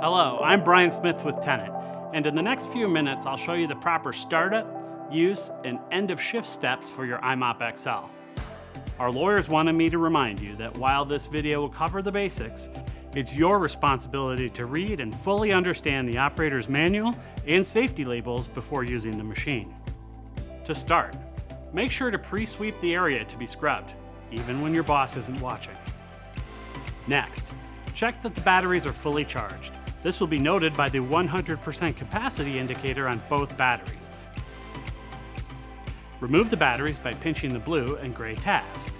Hello, I'm Brian Smith with Tennant, and in the next few minutes I'll show you the proper startup, use, and end of shift steps for your i-mop XL. Our lawyers wanted me to remind you that while this video will cover the basics, it's your responsibility to read and fully understand the operator's manual and safety labels before using the machine. To start, make sure to pre-sweep the area to be scrubbed, even when your boss isn't watching. Next, check that the batteries are fully charged. This will be noted by the 100% capacity indicator on both batteries. Remove the batteries by pinching the blue and gray tabs.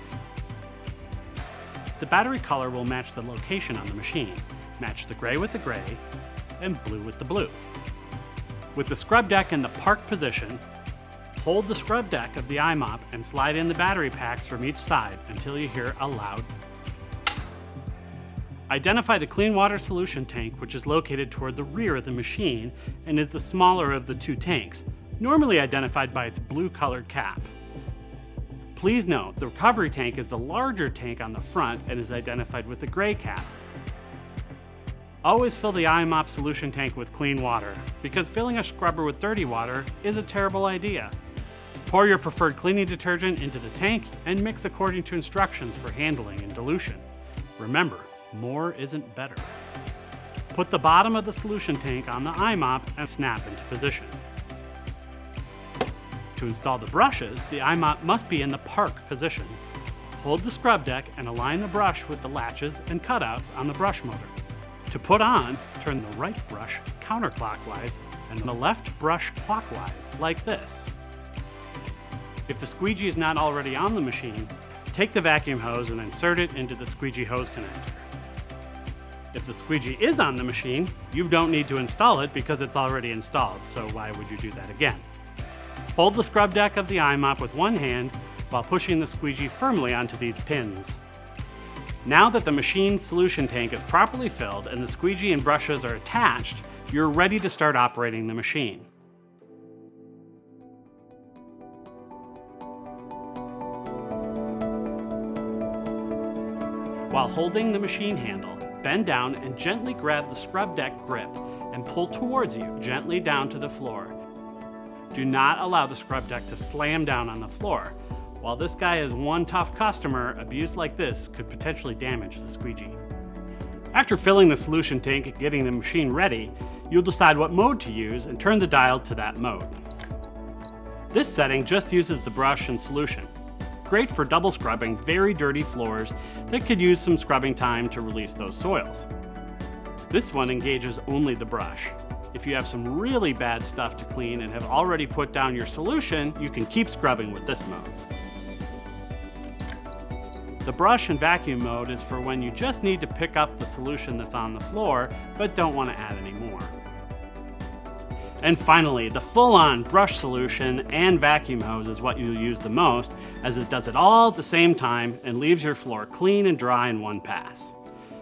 The battery color will match the location on the machine. Match the gray with the gray and blue with the blue. With the scrub deck in the park position, hold the scrub deck of the i-mop and slide in the battery packs from each side until you hear a loud. Identify the clean water solution tank, which is located toward the rear of the machine and is the smaller of the two tanks, normally identified by its blue colored cap. Please note, the recovery tank is the larger tank on the front and is identified with the gray cap. Always fill the i-mop solution tank with clean water, because filling a scrubber with dirty water is a terrible idea. Pour your preferred cleaning detergent into the tank and mix according to instructions for handling and dilution. Remember, more isn't better. Put the bottom of the solution tank on the i-mop and snap into position. To install the brushes, the i-mop must be in the park position. Hold the scrub deck and align the brush with the latches and cutouts on the brush motor. To put on, turn the right brush counterclockwise and the left brush clockwise, like this. If the squeegee is not already on the machine, take the vacuum hose and insert it into the squeegee hose connector. If the squeegee is on the machine, you don't need to install it because it's already installed, so why would you do that again? Hold the scrub deck of the i-mop with one hand while pushing the squeegee firmly onto these pins. Now that the machine solution tank is properly filled and the squeegee and brushes are attached, you're ready to start operating the machine. While holding the machine handle, bend down and gently grab the scrub deck grip and pull towards you, gently down to the floor. Do not allow the scrub deck to slam down on the floor. While this guy is one tough customer, abuse like this could potentially damage the squeegee. After filling the solution tank and getting the machine ready, you'll decide what mode to use and turn the dial to that mode. This setting just uses the brush and solution. Great for double scrubbing very dirty floors that could use some scrubbing time to release those soils. This one engages only the brush. If you have some really bad stuff to clean and have already put down your solution, you can keep scrubbing with this mode. The brush and vacuum mode is for when you just need to pick up the solution that's on the floor, but don't want to add any more. And finally, the full-on brush solution and vacuum hose is what you'll use the most, as it does it all at the same time and leaves your floor clean and dry in one pass.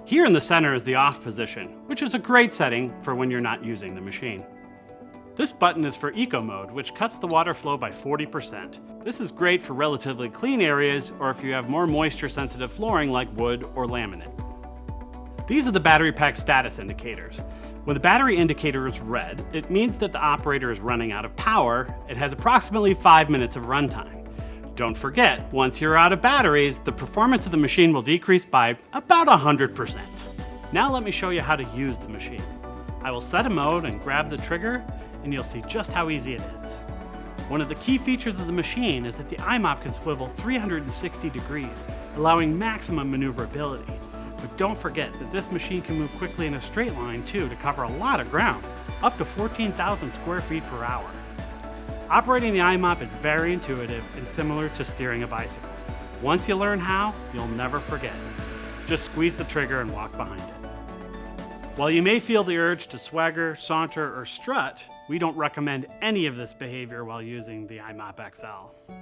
Here in the center is the off position, which is a great setting for when you're not using the machine. This button is for eco mode, which cuts the water flow by 40%. This is great for relatively clean areas or if you have more moisture sensitive flooring like wood or laminate. These are the battery pack status indicators. When the battery indicator is red, it means that the operator is running out of power. It has approximately 5 minutes of runtime. Don't forget, once you're out of batteries, the performance of the machine will decrease by about 100%. Now let me show you how to use the machine. I will set a mode and grab the trigger, and you'll see just how easy it is. One of the key features of the machine is that the i-mop can swivel 360 degrees, allowing maximum maneuverability. But don't forget that this machine can move quickly in a straight line too to cover a lot of ground, up to 14,000 square feet per hour. Operating the i-mop is very intuitive and similar to steering a bicycle. Once you learn how, you'll never forget. Just squeeze the trigger and walk behind it. While you may feel the urge to swagger, saunter, or strut, we don't recommend any of this behavior while using the i-mop XL.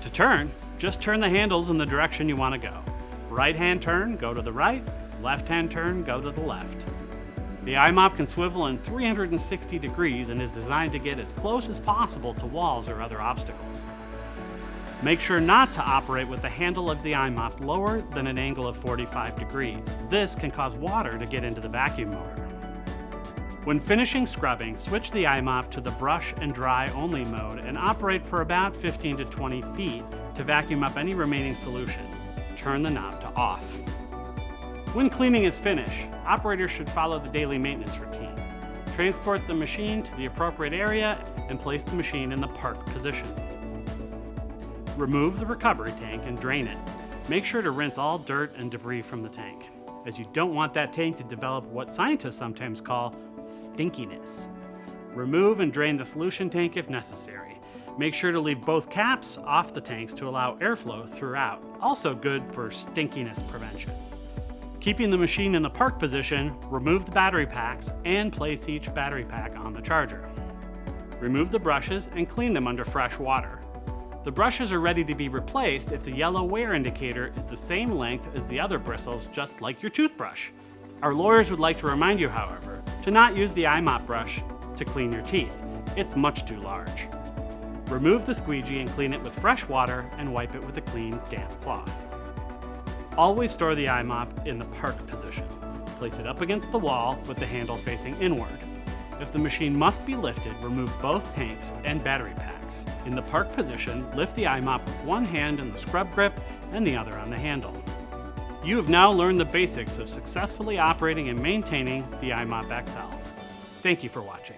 To turn, just turn the handles in the direction you want to go. Right hand turn, go to the right. Left hand turn, go to the left. The i-mop can swivel in 360 degrees and is designed to get as close as possible to walls or other obstacles. Make sure not to operate with the handle of the i-mop lower than an angle of 45 degrees. This can cause water to get into the vacuum motor. When finishing scrubbing, switch the i-mop to the brush and dry only mode and operate for about 15 to 20 feet to vacuum up any remaining solution. Turn the knob to off. When cleaning is finished, operators should follow the daily maintenance routine. Transport the machine to the appropriate area and place the machine in the park position. Remove the recovery tank and drain it. Make sure to rinse all dirt and debris from the tank, as you don't want that tank to develop what scientists sometimes call stinkiness. Remove and drain the solution tank if necessary. Make sure to leave both caps off the tanks to allow airflow throughout. Also good for stinkiness prevention. Keeping the machine in the park position, remove the battery packs and place each battery pack on the charger. Remove the brushes and clean them under fresh water. The brushes are ready to be replaced if the yellow wear indicator is the same length as the other bristles, just like your toothbrush. Our lawyers would like to remind you, however, to not use the i-mop brush to clean your teeth. It's much too large. Remove the squeegee and clean it with fresh water and wipe it with a clean, damp cloth. Always store the i-mop in the park position. Place it up against the wall with the handle facing inward. If the machine must be lifted, remove both tanks and battery packs. In the park position, lift the i-mop with one hand in the scrub grip and the other on the handle. You have now learned the basics of successfully operating and maintaining the i-mop XL. Thank you for watching.